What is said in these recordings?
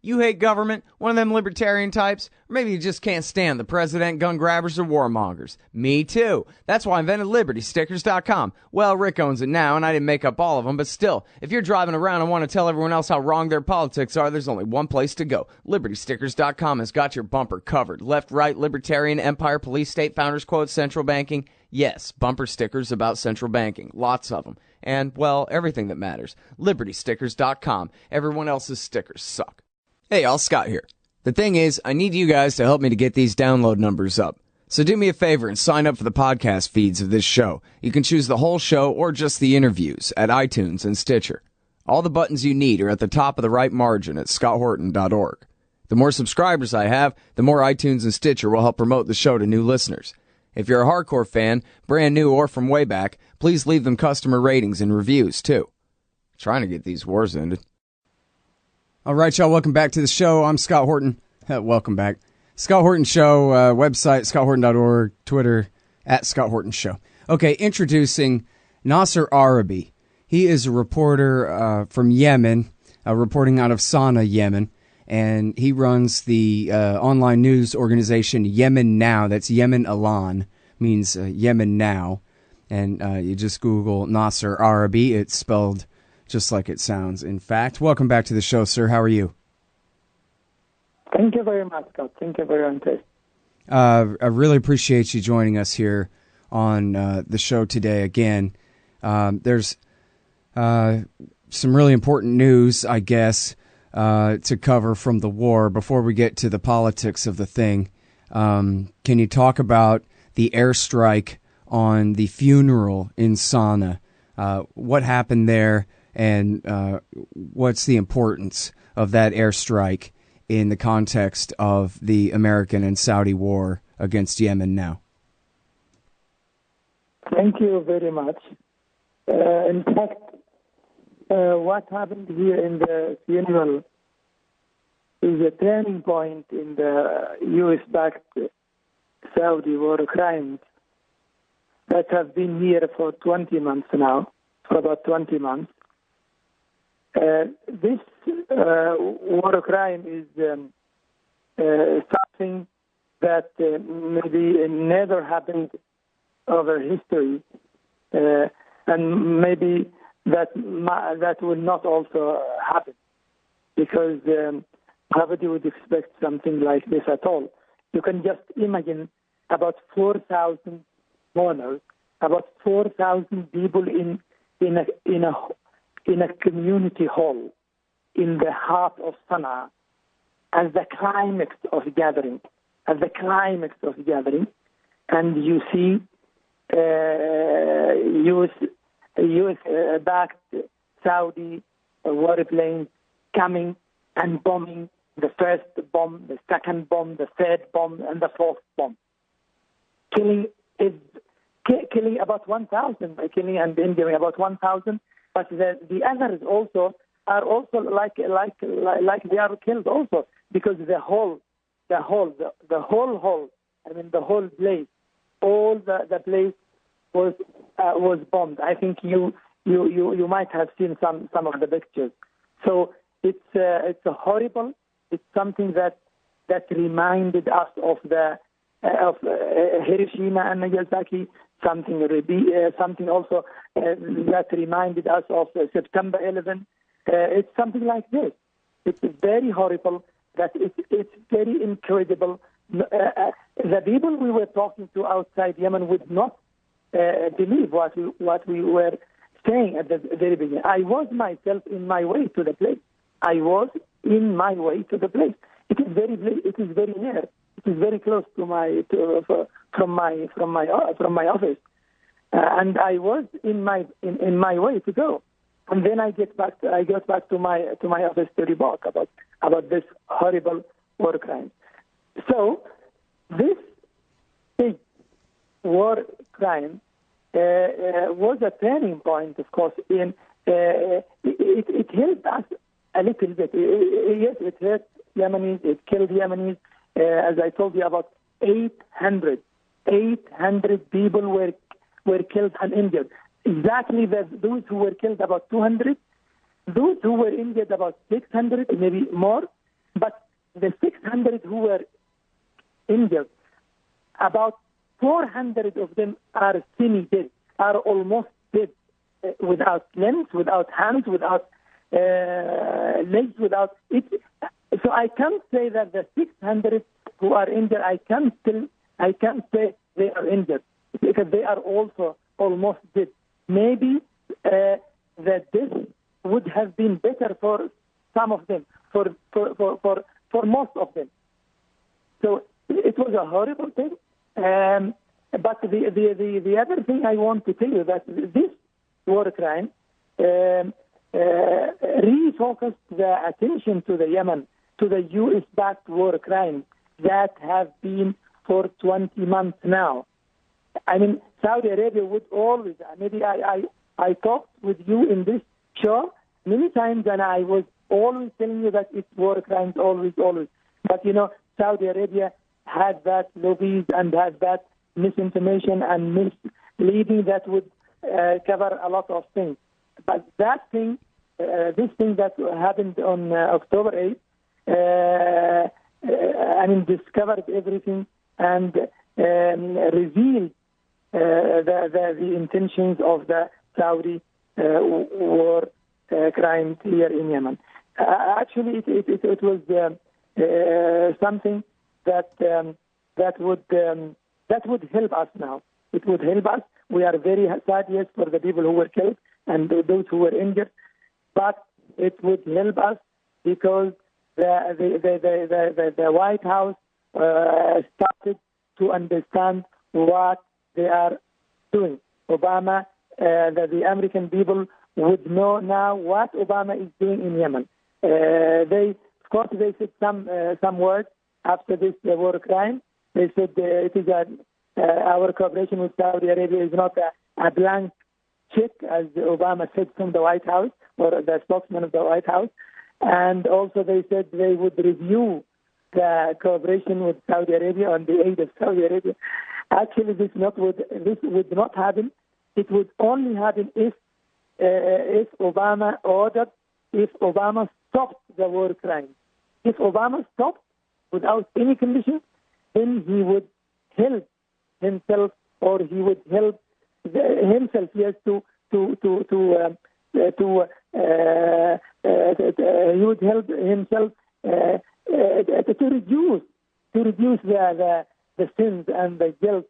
You hate government, one of them libertarian types, or maybe you just can't stand the president, gun grabbers, or warmongers. Me too. That's why I invented LibertyStickers.com. Well, Rick owns it now, and I didn't make up all of them, but still, if you're driving around and want to tell everyone else how wrong their politics are, there's only one place to go. LibertyStickers.com has got your bumper covered. Left, right, libertarian, empire, police, state, founders quote, central banking. Yes, bumper stickers about central banking. Lots of them. And, well, everything that matters. LibertyStickers.com. Everyone else's stickers suck. Hey, y'all, Scott here. The thing is, I need you guys to help me to get these download numbers up. So do me a favor and sign up for the podcast feeds of this show. You can choose the whole show or just the interviews at iTunes and Stitcher. All the buttons you need are at the top of the right margin at scotthorton.org. The more subscribers I have, the more iTunes and Stitcher will help promote the show to new listeners. If you're a hardcore fan, brand new or from way back, please leave them customer ratings and reviews, too. I'm trying to get these wars ended. All right, y'all, welcome back to the show. I'm Scott Horton. Welcome back. Scott Horton Show, website, scotthorton.org, Twitter, at Scott Horton Show. Okay, introducing Nasser Arrabyee. He is a reporter from Yemen, reporting out of Sana'a, Yemen, and he runs the online news organization Yemen Now. That's Yemen Alan, means Yemen Now. And you just Google Nasser Arrabyee. It's spelled just like it sounds, in fact. Welcome back to the show, sir. How are you? Thank you very much, Scott. Thank you very much. I really appreciate you joining us here on the show today again. There's some really important news, I guess, to cover from the war. Before we get to the politics of the thing, can you talk about the airstrike on the funeral in Sana'a? What happened there? And what's the importance of that airstrike in the context of the American and Saudi war against Yemen now? Thank you very much. In fact, what happened here in the funeral is a turning point in the U.S.-backed Saudi war crimes that have been here for 20 months now, for about 20 months. This war crime is something that maybe never happened over history, and maybe that will not also happen, because nobody would expect something like this at all. You can just imagine about 4,000 mourners, about 4,000 people in a community hall in the heart of Sana'a as the climax of gathering, and you see U.S.-backed Saudi warplanes coming and bombing the first bomb, the second bomb, the third bomb, and the fourth bomb, killing about 1,000, killing and injuring about 1,000. But the others are also like they are killed also, because the whole hall, I mean the whole place, all the place was bombed. I think you might have seen some of the pictures. So it's a horrible. It's something that reminded us of Hiroshima and Nagasaki. Something also that reminded us of September 11. It's something like this. It's very horrible. That it's very incredible. The people we were talking to outside Yemen would not believe what we were saying at the very beginning. I was myself in my way to the place. It is very near. It is very close to from my office, and I was in my way to go, and then I got back to my office to report about this horrible war crime. So this big war crime was a turning point, of course. It helped us a little bit. Yes, it hurt Yemenis. It killed Yemenis. As I told you, about 800 people were killed and injured. Exactly those who were killed, about 200. Those who were injured, about 600, maybe more. the 600 who were injured, about 400 of them are semi-dead, are almost dead, without limbs, without hands, without legs, without it. So I can't say that the 600 who are injured, I can't say they are injured, because they are also almost dead. Maybe that this would have been better for some of them, for most of them. So it was a horrible thing. But the other thing I want to tell you, that this war crime refocused the attention to the Yemen, to the U.S.-backed war crimes that have been for 20 months now. I mean, Saudi Arabia would always, maybe I talked with you in this show many times, and I was always telling you that it's war crimes, always. But, Saudi Arabia had that lobbies and had that misinformation and misleading that would cover a lot of things. But that thing, this thing that happened on October 8th, discovered everything and revealed the intentions of the Saudi war crimes here in Yemen. Actually, it was something that would help us now. It would help us. We are very sad, yes, for the people who were killed and those who were injured, but it would help us because the White House started to understand what they are doing. Obama, the American people would know now what Obama is doing in Yemen. They said some words after this war crime. They said it is our cooperation with Saudi Arabia is not a blank check, as Obama said from the White House, or the spokesman of the White House. And also they said they would review the cooperation with Saudi Arabia on the aid of Saudi Arabia. Actually, this would not happen. It would only happen if Obama stopped the war crimes. If Obama stopped without any conditions, then he would help himself, or he would help himself, yes, he would help himself to reduce the sins and the guilt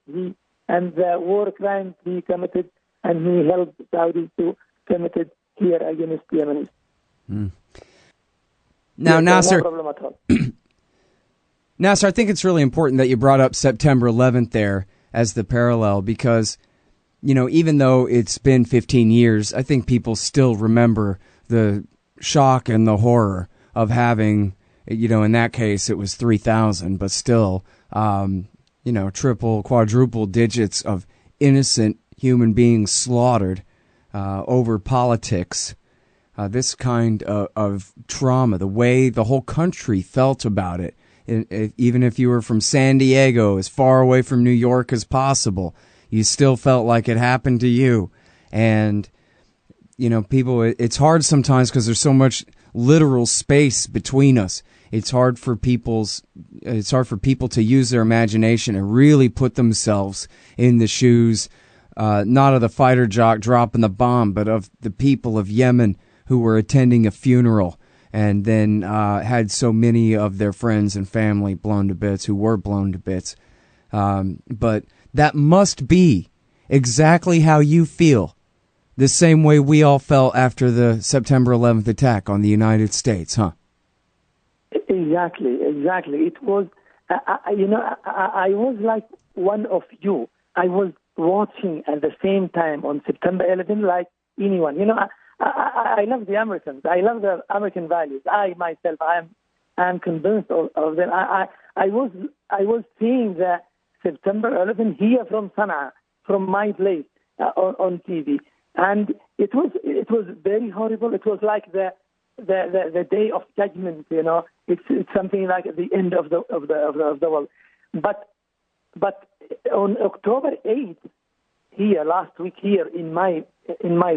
and the war crimes he committed, and he helped Saudi to committed here against Yemenis. Now, yes, Nasser, no problem at all. Nasser, I think it's really important that you brought up September 11th there as the parallel, because, even though it's been 15 years, I think people still remember the shock and the horror of having, in that case it was 3,000, but still, triple, quadruple digits of innocent human beings slaughtered over politics. This kind of trauma, the way the whole country felt about it, even if you were from San Diego, as far away from New York as possible, you still felt like it happened to you. And, people, it's hard sometimes because there's so much literal space between us. It's hard for people to use their imagination and really put themselves in the shoes, not of the fighter jock dropping the bomb, but of the people of Yemen who were attending a funeral and then had so many of their friends and family blown to bits, who were blown to bits. But that must be exactly how you feel, the same way we all felt after the September 11th attack on the United States, huh? Exactly. It was, I was like one of you. I was watching at the same time on September 11th like anyone. I love the Americans. I love the American values. I myself, I am convinced of them. I was seeing the September 11th here from Sana'a, from my place on TV, and it was very horrible. It was like the day of judgment. It's something like the end of the world. But on October 8th. Here last week, here in my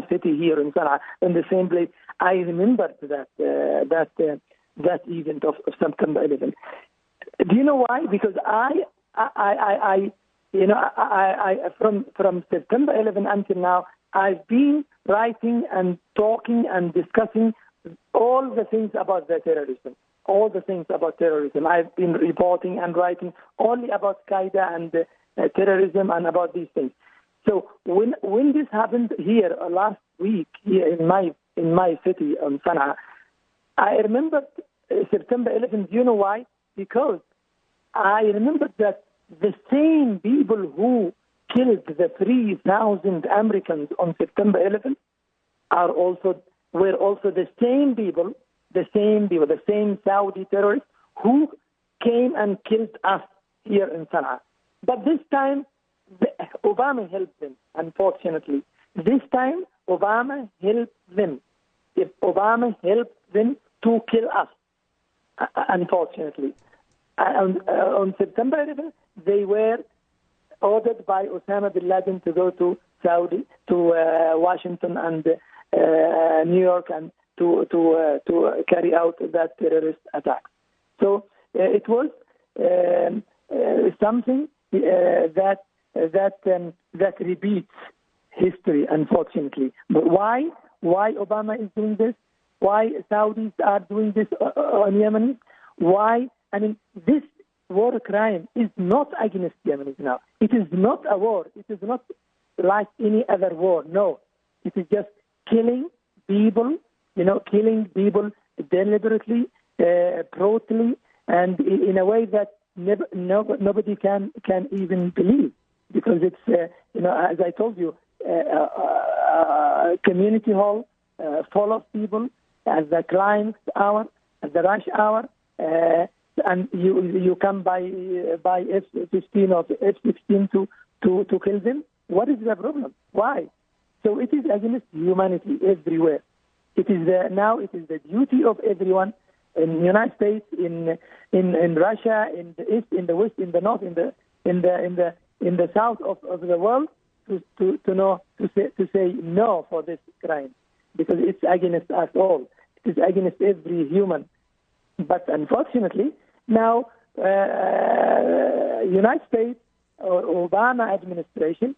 city here in Sana'a, in the same place, I remembered that that event of September 11. Do you know why? Because from September 11 until now, I've been writing and talking and discussing all the things about the terrorism. All the things about terrorism. I've been reporting and writing only about Qaeda and terrorism and about these things. So when this happened here last week here in my city in Sana'a, I remember September 11. Do you know why? Because I remember that the same people who killed the 3,000 Americans on September 11 were also the same people, the same Saudi terrorists who came and killed us here in Sana'a. But this time, Obama helped them, unfortunately. This time, Obama helped them. If Obama helped them to kill us, unfortunately. On September 11, they were ordered by Osama bin Laden to go to Saudi, to Washington and New York, and to carry out that terrorist attack. So it was something that repeats history, unfortunately. But why Obama is doing this? Why Saudis are doing this on Yemen? Why? I mean, this war crime is not against Yemenis now. It is not a war. It is not like any other war. No, it is just killing people. Killing people deliberately, brutally, and in a way that nobody can even believe, because it's as I told you, community hall full of people at the climax hour, at the rush hour, and you come by F-15 or F-16 to kill them. What is the problem? Why? So it is against humanity everywhere. It is now it is the duty of everyone in the United States, in Russia, in the east, in the west, in the north, in the south of the world, to say no for this crime, because it's against us all. It is against every human. But unfortunately, now United States or Obama administration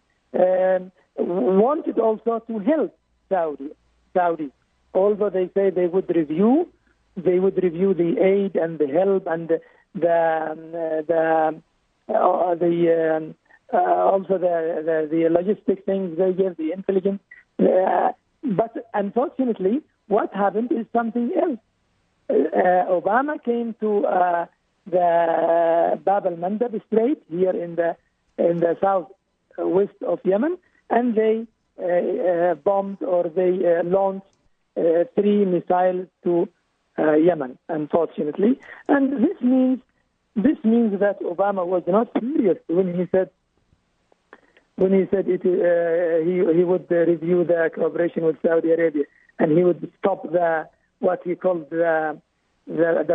wanted also to help Saudi. Although they say they would review the aid and the help and also the logistic things they give, the intelligence. But unfortunately, what happened is something else. Obama came to the Bab al-Mandab Strait here in the southwest of Yemen, and they bombed or they launched 3 missiles to Yemen, unfortunately. And this means that Obama was not serious when he said he would review the cooperation with Saudi Arabia, and he would stop what he called the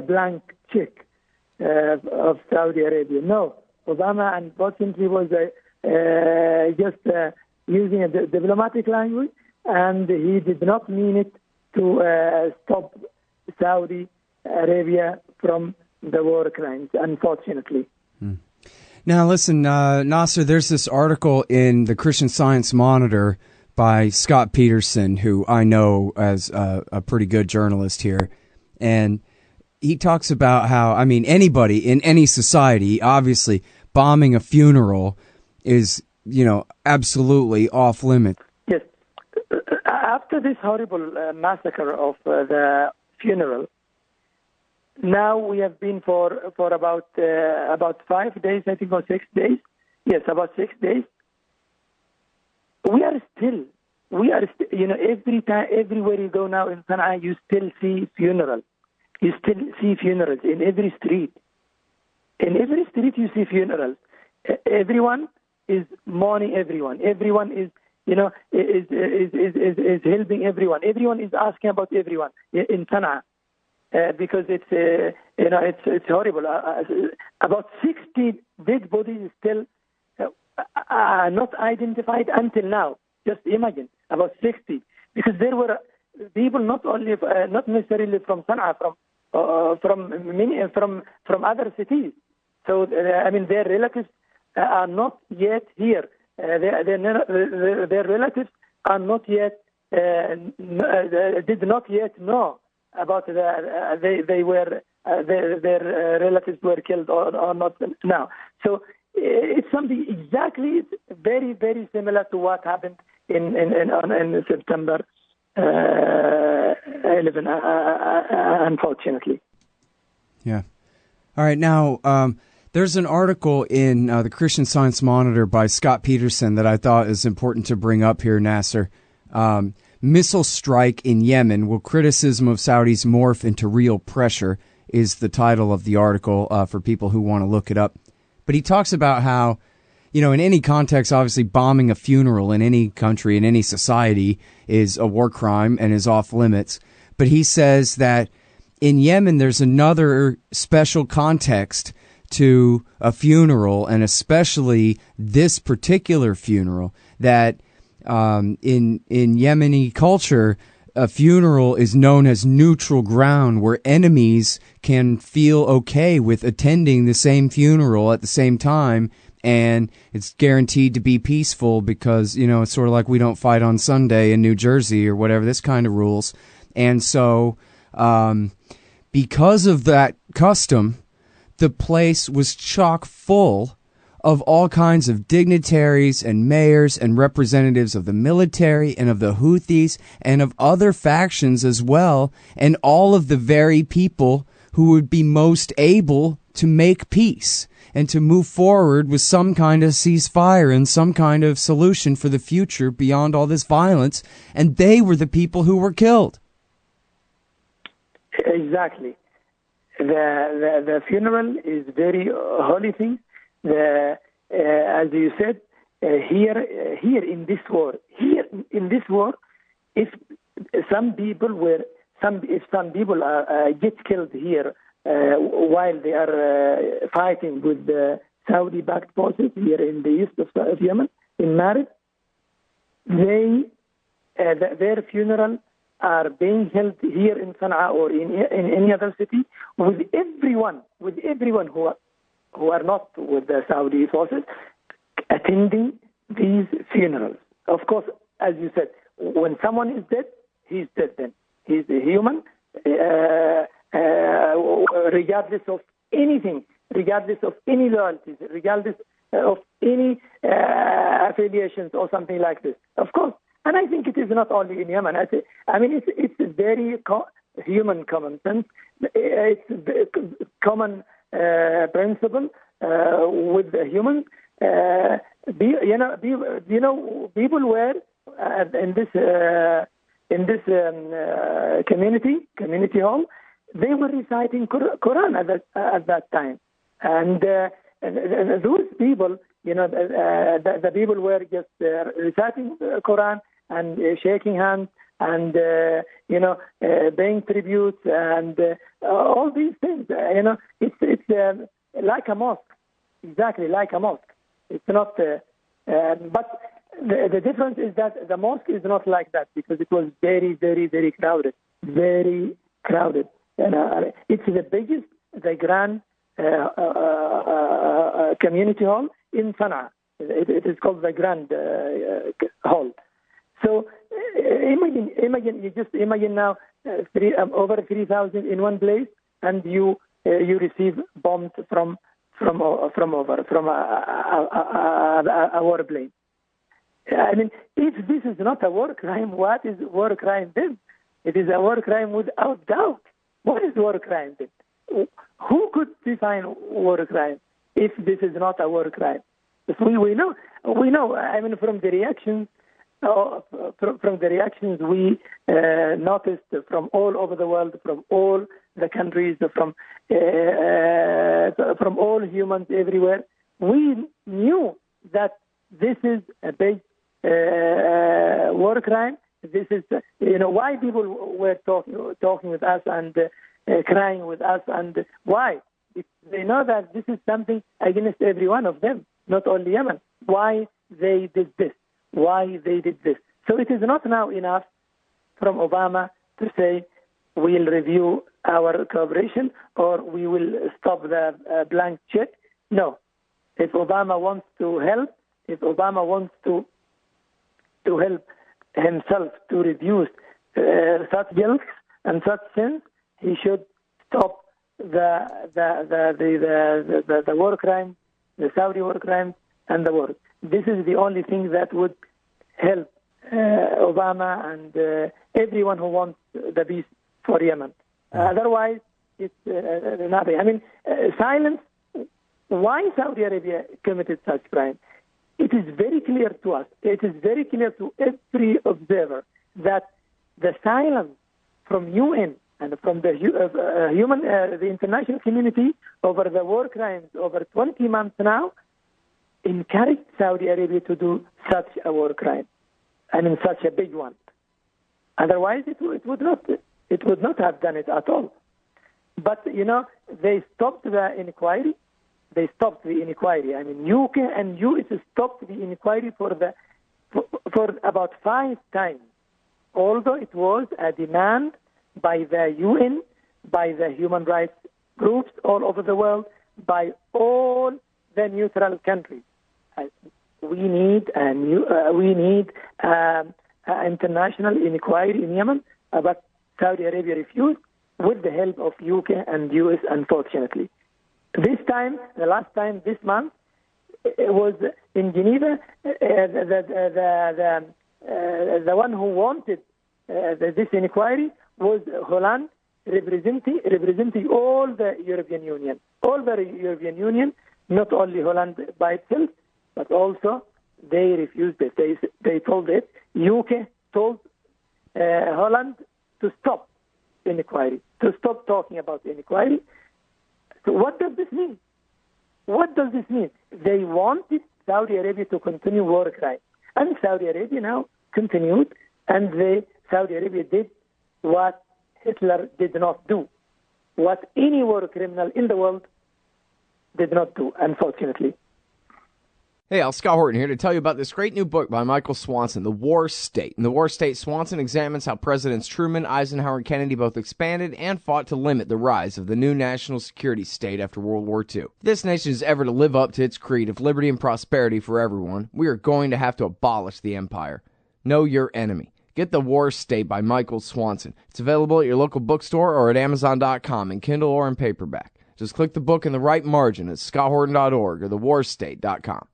blank check of Saudi Arabia. No, Obama unfortunately was just using a diplomatic language, and he did not mean it to stop Saudi Arabia from the war crimes, unfortunately. Now, listen, Nasser, there's this article in the Christian Science Monitor by Scott Peterson, who I know as a pretty good journalist here. And he talks about how, I mean, anybody in any society, obviously, bombing a funeral is, absolutely off limits. Yes. After this horrible massacre of the funeral, now we have been for about 5 days, I think, or 6 days. Yes, about 6 days. We are still, every time, everywhere you go now in Sana'a, you still see funerals. You still see funerals in every street. In every street you see funerals. Everyone is mourning everyone. Everyone is, is helping everyone. Everyone is asking about everyone in Sana'a. Because it's horrible. About 60 dead bodies still not identified until now. Just imagine, about 60, because there were people not necessarily from Sana'a, from other cities. So their relatives are not yet here. Their relatives are not yet did not yet know about their relatives were killed or not now. So it's something exactly very, very similar to what happened in September 11, unfortunately. Yeah. All right. Now, there's an article in the Christian Science Monitor by Scott Peterson that I thought is important to bring up here, Nasser. Missile strike in Yemen. Will criticism of Saudis morph into real pressure is the title of the article for people who want to look it up. But he talks about how, in any context, obviously bombing a funeral in any country, in any society, is a war crime and is off limits. But he says that in Yemen, there's another special context to a funeral, and especially this particular funeral, that in Yemeni culture, a funeral is known as neutral ground, where enemies can feel okay with attending the same funeral at the same time, and it's guaranteed to be peaceful because, it's sort of like we don't fight on Sunday in New Jersey or whatever, this kind of rules. And so because of that custom, the place was chock full of all kinds of dignitaries and mayors and representatives of the military and of the Houthis and of other factions as well, and all of the very people who would be most able to make peace and to move forward with some kind of ceasefire and some kind of solution for the future beyond all this violence, and they were the people who were killed. Exactly. The funeral is very holy thing. As you said, here in this war, if some people get killed here while they are fighting with the Saudi-backed forces here in the east of Yemen, in Marib, their funeral are being held here in Sana'a or in any other city with everyone who are not with the Saudi forces attending these funerals. Of course, as you said, when someone is dead, he's dead then. He's a human, regardless of anything, regardless of any loyalties, regardless of any affiliations or something like this. Of course. And I think it is not only in Yemen. It's a very human common sense. It's a common principle with the humans. People were in this community hall. They were reciting Quran at that time, and those people, the people were just reciting Quran and shaking hands and paying tributes and all these things. It's like a mosque, exactly like a mosque. It's not, but the difference is that the mosque is not like that because it was very, very, very crowded, very crowded. It's the biggest, the grand community hall in Sana'a. It is called the Grand Hall. So imagine now over 3,000 in one place, and you receive bombs from a warplane. If this is not a war crime, what is war crime then? It is a war crime without doubt. What is war crime then? Who could define war crime if this is not a war crime? We know. From the reactions. From the reactions we noticed from all over the world, from all the countries, from all humans everywhere, we knew that this is a big war crime. This is, why people were talking with us and crying with us, and why? They know that this is something against every one of them, not only Yemen. Why they did this? Why they did this? So it is not now enough from Obama to say we'll review our cooperation or we will stop the blank check. No. If Obama wants to help, if Obama wants to help himself to reduce such guilt and such sins, he should stop the war crimes, the Saudi war crimes, and the war. This is the only thing that would help Obama and everyone who wants the peace for Yemen. Otherwise, it's nothing. I mean, silence. Why Saudi Arabia committed such crime? It is very clear to us. It is very clear to every observer that the silence from UN and from the the international community over the war crimes over 20 months now encouraged Saudi Arabia to do such a war crime. I mean, such a big one. Otherwise, it would not have done it at all. But they stopped the inquiry. They stopped the inquiry. I mean, UK and US stopped the inquiry for about 5 times. Although it was a demand by the UN, by the human rights groups all over the world, by all the neutral countries. We need international inquiry in Yemen, but Saudi Arabia refused with the help of UK and US, unfortunately. This time, the last time, this month, it was in Geneva. The one who wanted this inquiry was Holland, representing all the European Union. All the European Union, not only Holland by itself, but also they refused it. They told it. UK told Holland to stop inquiry, to stop talking about inquiry. So what does this mean? What does this mean? They wanted Saudi Arabia to continue war crimes. And Saudi Arabia now continued, and Saudi Arabia did what Hitler did not do, what any war criminal in the world did not do, unfortunately. Hey, Al, Scott Horton here to tell you about this great new book by Michael Swanson, The War State. In The War State, Swanson examines how Presidents Truman, Eisenhower, and Kennedy both expanded and fought to limit the rise of the new national security state after World War II. If this nation is ever to live up to its creed of liberty and prosperity for everyone, we are going to have to abolish the empire. Know your enemy. Get The War State by Michael Swanson. It's available at your local bookstore or at Amazon.com in Kindle or in paperback. Just click the book in the right margin at scotthorton.org or thewarstate.com.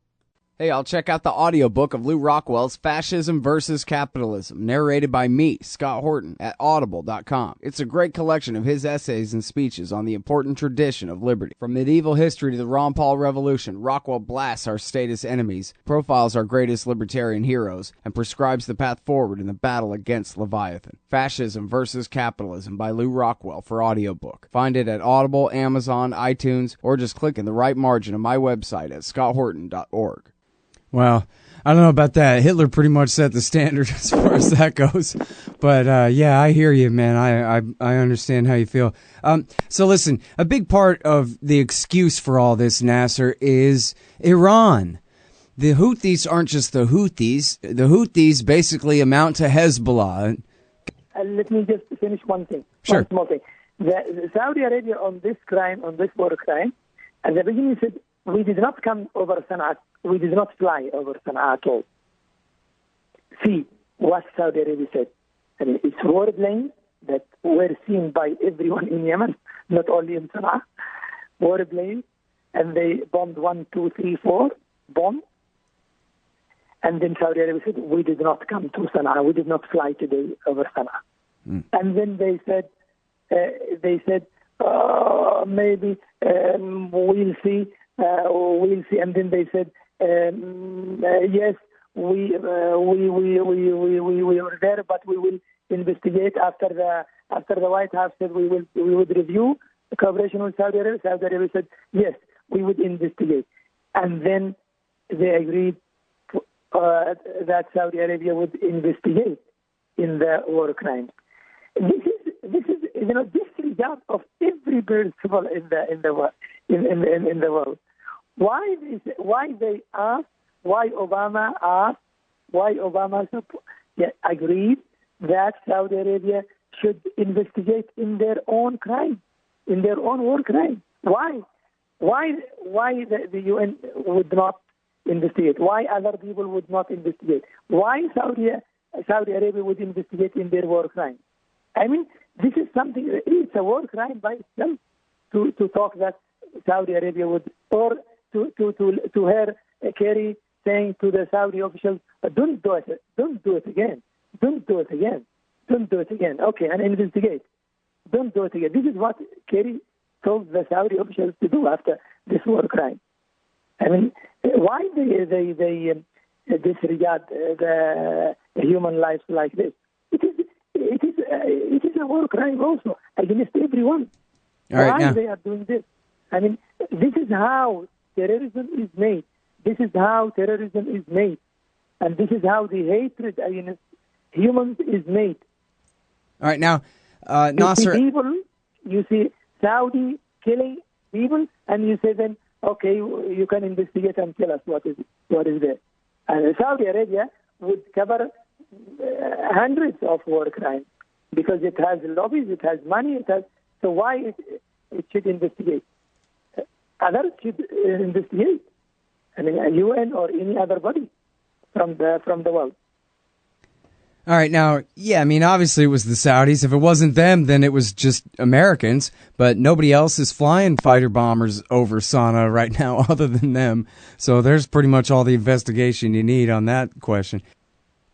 Hey, I'll check out the audiobook of Lew Rockwell's Fascism versus Capitalism, narrated by me, Scott Horton, at audible.com. It's a great collection of his essays and speeches on the important tradition of liberty. From medieval history to the Ron Paul Revolution, Rockwell blasts our statist enemies, profiles our greatest libertarian heroes, and prescribes the path forward in the battle against Leviathan. Fascism versus Capitalism by Lew Rockwell for audiobook. Find it at Audible, Amazon, iTunes, or just click in the right margin of my website at scotthorton.org. Well, I don't know about that. Hitler pretty much set the standard as far as that goes. But, yeah, I hear you, man. I understand how you feel. So listen, a big part of the excuse for all this, Nasser, is Iran. The Houthis aren't just the Houthis. The Houthis basically amount to Hezbollah. Let me just finish one thing. Sure. One small thing. The Saudi Arabia on this war crime, at the beginning said, we did not come over Sana'a. We did not fly over Sana'a at all. See what Saudi Arabia said. I mean, it's war planes that were seen by everyone in Yemen, not only in Sana'a. War planes, and they bombed 1, 2, 3, 4 bombs. And then Saudi Arabia said, we did not come to Sana'a. We did not fly today over Sana'a. And then they said, maybe we'll see. We'll see. And then they said, yes, we were there, but we will investigate after the White House said we would review the cooperation with Saudi Arabia. Saudi Arabia said, yes, we would investigate. And then they agreed that Saudi Arabia would investigate in the war crimes. This is disregard of every principle in the world. Why Obama agreed that Saudi Arabia should investigate in their own crime, in their own war crime. Why? Why the UN would not investigate? Why other people would not investigate? Why Saudi Arabia would investigate in their war crime? I mean, this is something, it's a war crime by itself to talk that Saudi Arabia would, or to hear Kerry saying to the Saudi officials, don't do it again. Don't do it again. Don't do it again. Okay, and investigate. Don't do it again. This is what Kerry told the Saudi officials to do after this war crime. I mean, why they disregard the human lives like this? It is a war crime also against everyone. All right, why now, they are doing this? I mean, this is how terrorism is made. This is how terrorism is made. And this is how the hatred against humans is made. all right, now, Nasser. You see Saudi killing people, and you say then, okay, you can investigate and tell us what is there. And Saudi Arabia would cover hundreds of war crimes because it has lobbies, it has money, so why it should investigate? Others should investigate. I mean, a UN or any other body from the world. All right, now, yeah, I mean, obviously it was the Saudis. If it wasn't them, then it was just Americans. But nobody else is flying fighter bombers over Sana'a right now other than them. So there's pretty much all the investigation you need on that question.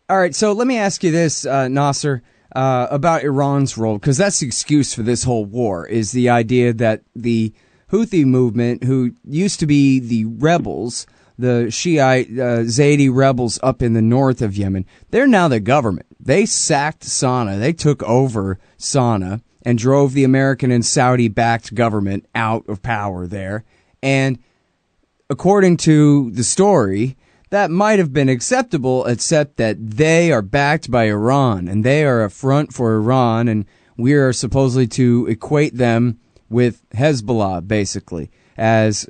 All right, so let me ask you this, Nasser, about Iran's role, because that's the excuse for this whole war, is the idea that the Houthi movement, who used to be the rebels, the Shiite Zaidi rebels up in the north of Yemen, they're now the government. They sacked Sana'a. They took over Sana'a and drove the American and Saudi-backed government out of power there. And according to the story, that might have been acceptable, except that they are backed by Iran, and they are a front for Iran, and we are supposedly to equate them with Hezbollah, basically, as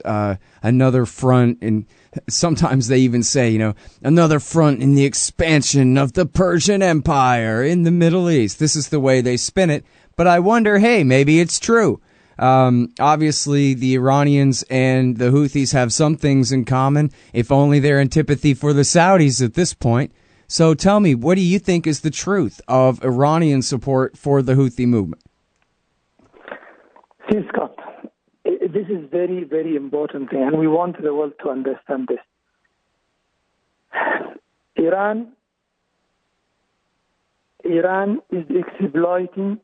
another front. And sometimes they even say, another front in the expansion of the Persian Empire in the Middle East. This is the way they spin it. But I wonder, hey, maybe it's true. Obviously, the Iranians and the Houthis have some things in common, if only their antipathy for the Saudis at this point. So tell me, what do you think is the truth of Iranian support for the Houthi movement? See, Scott, this is very, very important thing, and we want the world to understand this. Iran is exploiting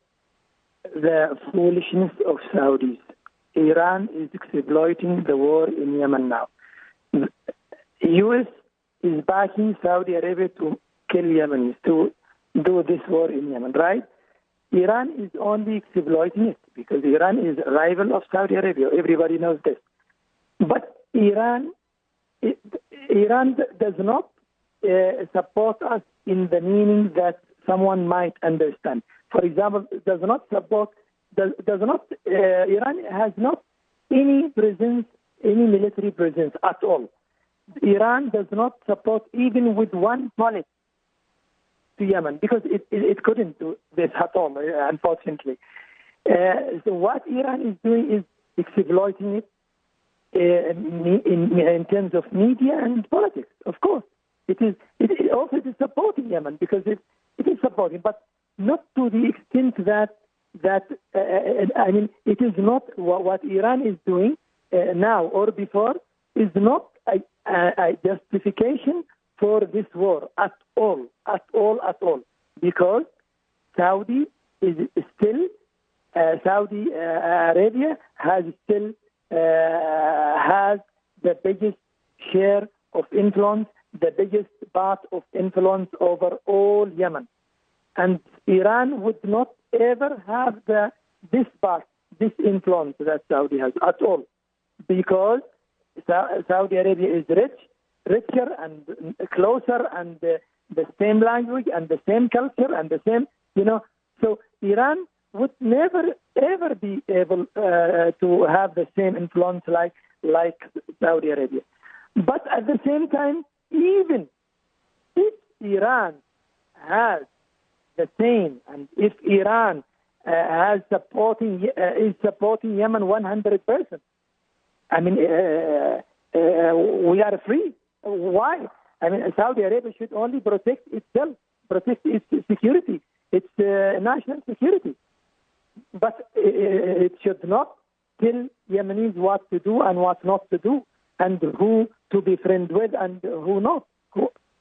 the foolishness of Saudis. Iran is exploiting the war in Yemen now. The U.S. is backing Saudi Arabia to kill Yemenis, to do this war in Yemen, right? Iran is only exploiting it because Iran is a rival of Saudi Arabia. Everybody knows this. But Iran does not support us in the meaning that someone might understand. For example, Iran has not any presence, any military presence at all. Iran does not support even with one bullet to Yemen because it couldn't do this at all, unfortunately. So what Iran is doing is exploiting it in terms of media and politics. Of course, it also is supporting Yemen because it is supporting, but not to the extent that it is not what Iran is doing now or before is not a justification for this war at all, because Saudi Arabia has the biggest share of influence, the biggest part of influence over all Yemen. And Iran would not ever have this influence that Saudi has at all, because Saudi Arabia is richer and closer, and the same language and the same culture and the same, So Iran would never ever be able to have the same influence like Saudi Arabia. But at the same time, even if Iran has the same, and if Iran is supporting Yemen 100%, I mean, we are free. Why? I mean, Saudi Arabia should only protect itself, protect its security, its national security. But it should not tell Yemenis what to do and what not to do, and who to be friends with and who not.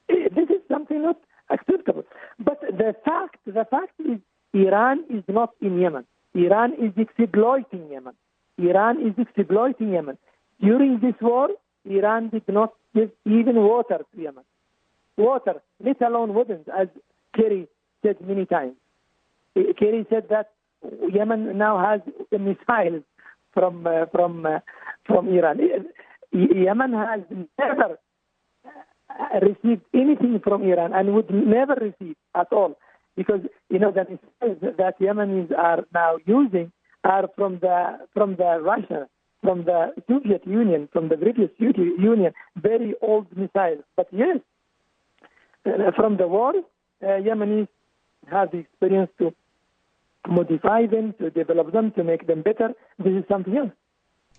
This is something not acceptable. But the fact is, Iran is not in Yemen. Iran is exploiting Yemen. Iran is exploiting Yemen. During this war, Iran did not give even water to Yemen. Water, let alone weapons, as Kerry said many times. Kerry said that Yemen now has missiles from Iran. Yemen has never received anything from Iran and would never receive at all, because the missiles that Yemenis are now using are from the Russia, from the Soviet Union, from the British Union, very old missiles. But yes, from the war, Yemenis have the experience to modify them, to develop them, to make them better. This is something else.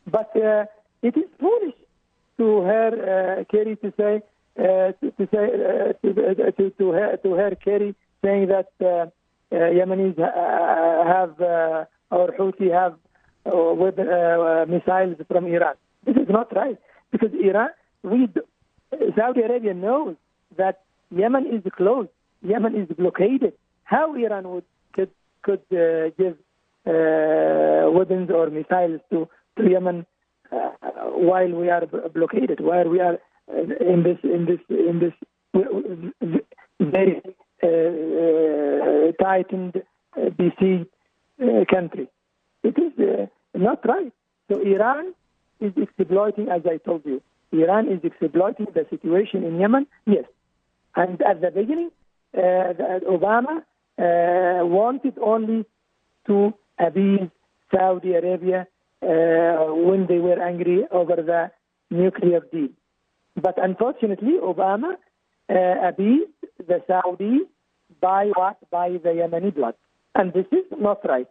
But it is foolish to hear Kerry to hear Kerry saying that Yemenis have or Houthi have missiles from Iran. This is not right, because Saudi Arabia knows that Yemen is closed, Yemen is blockaded. How Iran could give weapons or missiles to Yemen while we are blockaded, while we are in this very tightened, besieged country? It is not right. So Iran is exploiting, as I told you. Iran is exploiting the situation in Yemen, yes. And at the beginning, Obama wanted only to appease Saudi Arabia when they were angry over the nuclear deal. But unfortunately, Obama appeased the Saudis by what? By the Yemeni blood. And this is not right.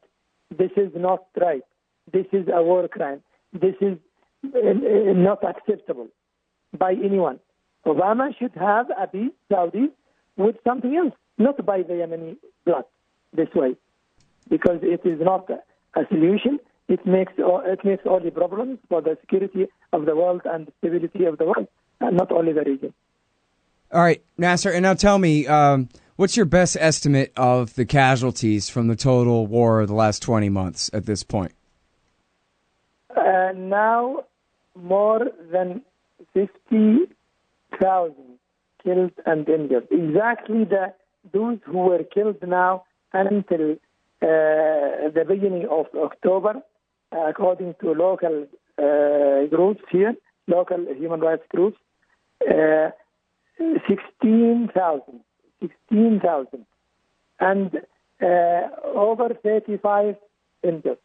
This is not right. This is a war crime. This is not acceptable by anyone. Obama should have appeased Saudis with something else, not by the Yemeni blood this way, because it is not a solution. It makes only problems for the security of the world and the stability of the world, and not only the region. All right, Nasser, and now tell me, what's your best estimate of the casualties from the total war of the last 20 months at this point? Now, more than 50,000 killed and injured. Exactly those who were killed now until the beginning of October, according to local groups here, local human rights groups, 16,000. And over 35 injured.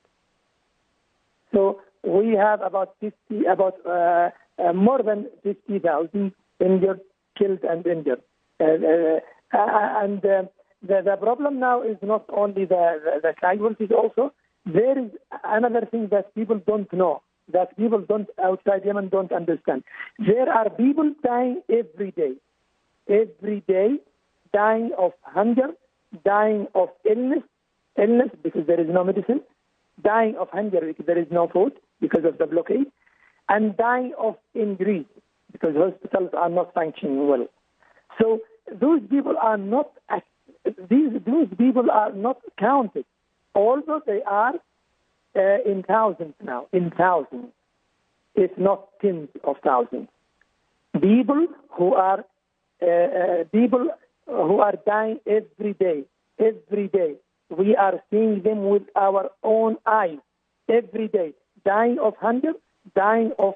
So we have more than 50,000 injured, killed and injured. And the problem now is not only the casualties also. There is another thing that people don't know, that people outside Yemen don't understand. There are people dying every day, dying of hunger, dying of illness because there is no medicine, dying of hunger because there is no food because of the blockade, and dying of injuries because hospitals are not functioning well. So those people are not counted, although they are in thousands now, if not tens of thousands. People who are dying every day. We are seeing them with our own eyes every day, dying of hunger, dying of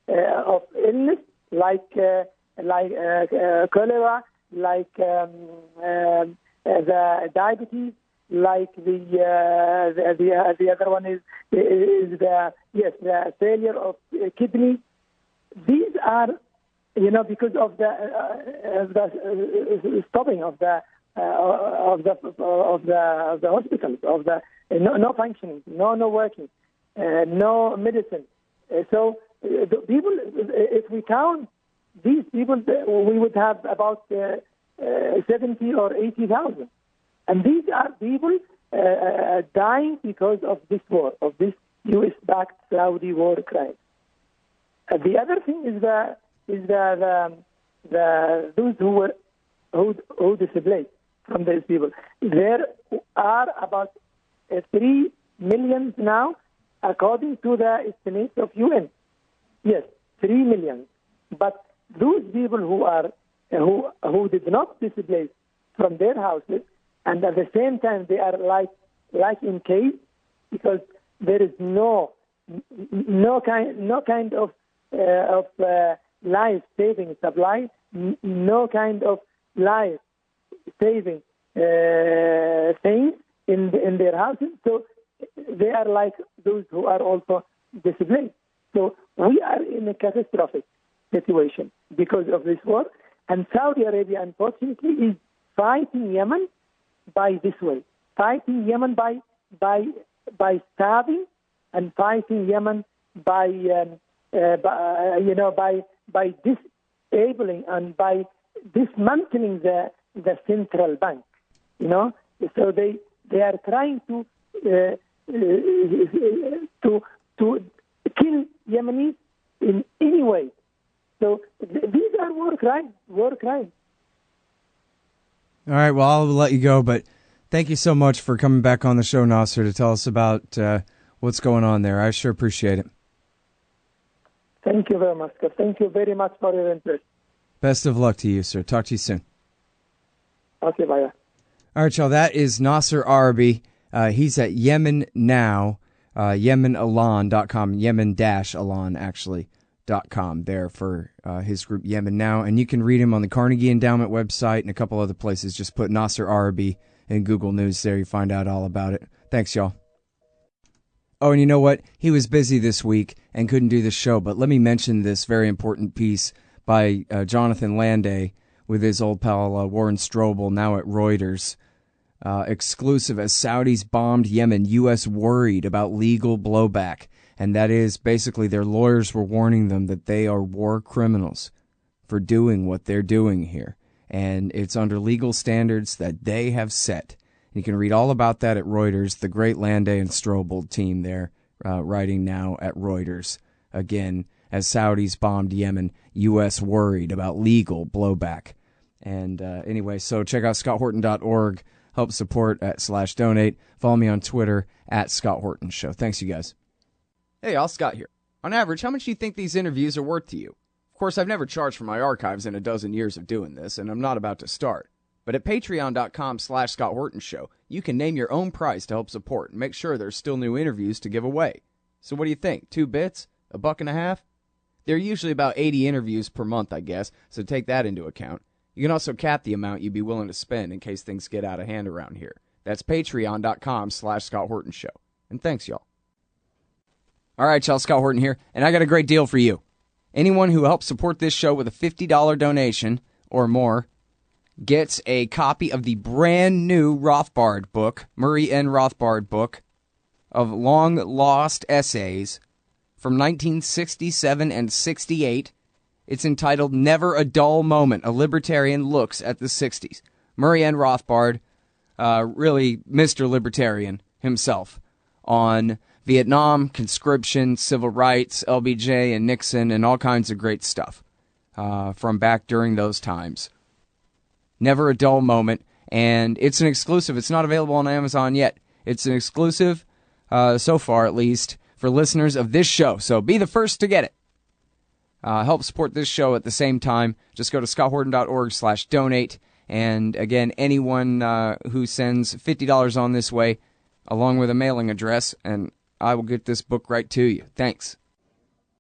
illness like cholera, like the diabetes, like the other one is the failure of kidney. These are, because of the stopping of the hospitals, of the no functioning, no working, no medicine. So the people, if we count these people, we would have about 70 or 80,000, and these are people dying because of this war, of this U.S.-backed Saudi war crime. The other thing is those who displaced from these people. There are about 3 million now, according to the estimates of UN. Yes, 3 million. But those people who did not displace from their houses, and at the same time they are like in caves, because there is no kind of life-saving supply, no kind of life-saving things in their houses. So they are like those who are also displaced. So we are in a catastrophic situation because of this war. And Saudi Arabia, unfortunately, is fighting Yemen by this way, fighting Yemen by starving, and fighting Yemen by disabling and by dismantling the central bank. So they are trying to kill Yemenis in any way. So these are war crimes. All right, well, I'll let you go, but thank you so much for coming back on the show, Nasser, to tell us about what's going on there. I sure appreciate it. Thank you very much, Scott. Thank you very much for your interest. Best of luck to you, sir. Talk to you soon. Okay, bye. All right, y'all, that is Nasser Arrabyee. He's at Yemen Now, YemenAlan.com, Yemen-Alan, actually, .com there for his group Yemen Now. And you can read him on the Carnegie Endowment website and a couple other places. Just put Nasser Arrabyee in Google News there. You find out all about it. Thanks, y'all. Oh, and you know what? He was busy this week and couldn't do the show, but let me mention this very important piece by Jonathan Landay with his old pal Warren Strobel, now at Reuters. Exclusive: as Saudis bombed Yemen, U.S. worried about legal blowback. And that is basically their lawyers were warning them that they are war criminals for doing what they're doing here. And it's under legal standards that they have set. You can read all about that at Reuters, the great Landay and Strobel team there writing now at Reuters. Again, as Saudis bombed Yemen, U.S. worried about legal blowback. And anyway, so check out scotthorton.org. Help support @/donate. Follow me on Twitter @Scott Horton Show. Thanks, you guys. Hey, all, Scott here. On average, how much do you think these interviews are worth to you? Of course, I've never charged for my archives in a dozen years of doing this, and I'm not about to start. But at patreon.com/Scott Horton Show, you can name your own price to help support and make sure there's still new interviews to give away. So what do you think? 2 bits? $1.50? There are usually about 80 interviews per month, I guess, so take that into account. You can also cap the amount you'd be willing to spend in case things get out of hand around here. That's patreon.com/Scott Horton Show. And thanks, y'all. All right, y'all, Scott Horton here, and I got a great deal for you. Anyone who helps support this show with a $50 donation or more gets a copy of the brand new Rothbard book, Murray N. Rothbard book, of long-lost essays from 1967 and 68. It's entitled Never a Dull Moment, A Libertarian Looks at the 60s. Murray N. Rothbard, really Mr. Libertarian himself, on Vietnam, conscription, civil rights, LBJ and Nixon, and all kinds of great stuff from back during those times. Never a dull moment, and it's an exclusive. It's not available on Amazon yet. It's an exclusive, so far at least, for listeners of this show, so be the first to get it. Help support this show at the same time. Just go to scotthorton.org/donate, and again, anyone who sends $50 on this way, along with a mailing address, and I will get this book right to you. Thanks.